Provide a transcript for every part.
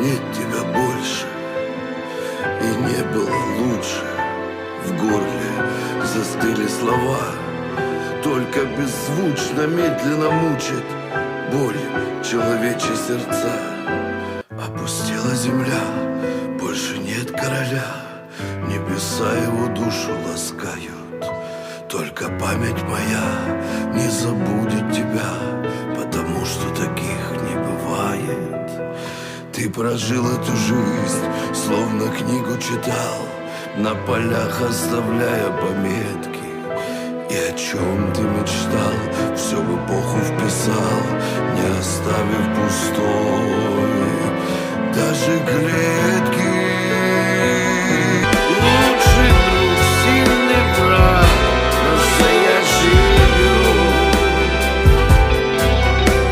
нет тебя больше, и не было лучше. В горле застыли слова, только беззвучно, медленно мучит боль человечьи сердца. Опустела земля, больше нет короля, небеса его душу ласкают. Только память моя не забудет тебя, потому что таких не бывает. Ты прожил эту жизнь, словно книгу читал, на полях оставляя пометки. И о чем ты мечтал, все в эпоху вписал, не оставив пустой даже клетки. Лучший друг, сильный брат, настоящий герой.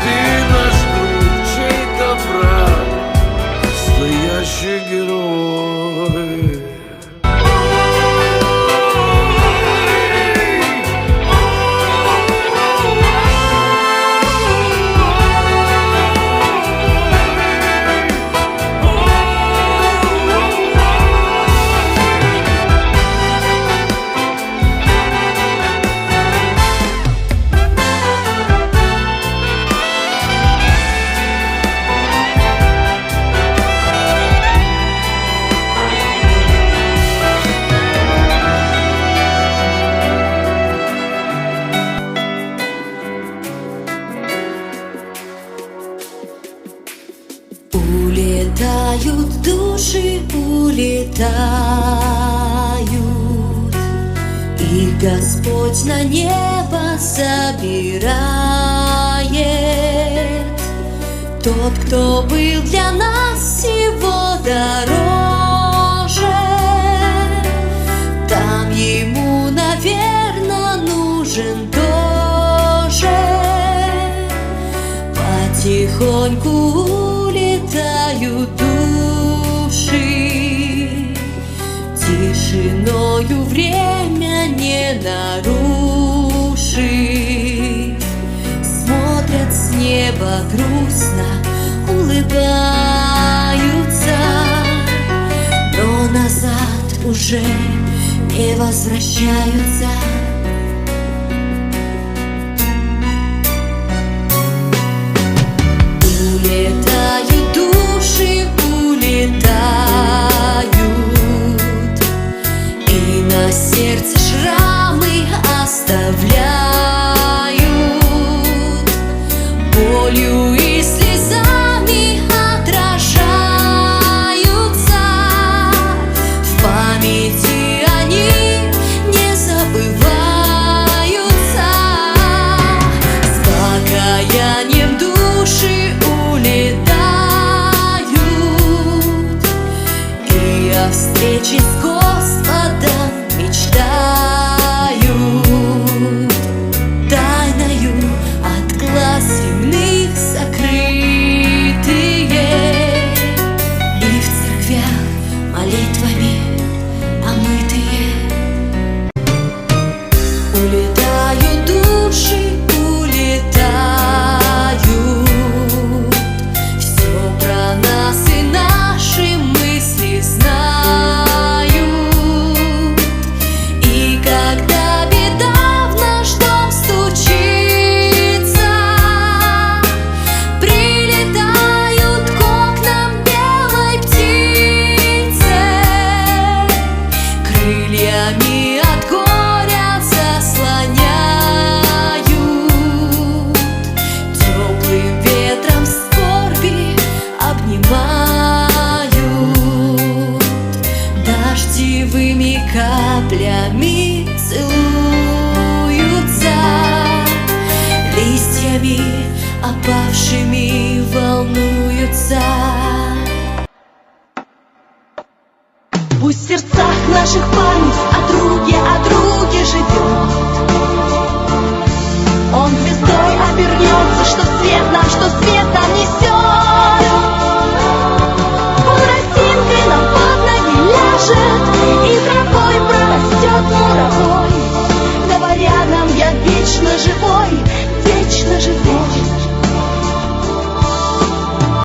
Ты наш друг, чей-то брат, настоящий герой. Улетают души, улетают, и Господь на небо забирает. Тот, кто был для нас всего дороже, там ему, наверное, нужен тоже. Потихоньку улетают души, тишиною время не нарушив. Смотрят с неба грустно, улыбаются, но назад уже не возвращаются. Улетают души, улетают, и на сердце шрамы оставляют, болью и слезами отражаются. В памяти они не забываются. С покаянием души улетают, и о встрече с Господом мечтают. Тайною от глаз земных сокрытые, и в церквях молитвами омытые. Улетают души, улетают, все про нас и наши мысли знают. И когда беда в наш дом стучится, прилетают к окнам белой птицы, крыльями от горя заслоняют, теплым ветром скорби обнимают, дождевыми каплями целуются, листьями опавшими волнуются. Пусть в сердцах наших память о друге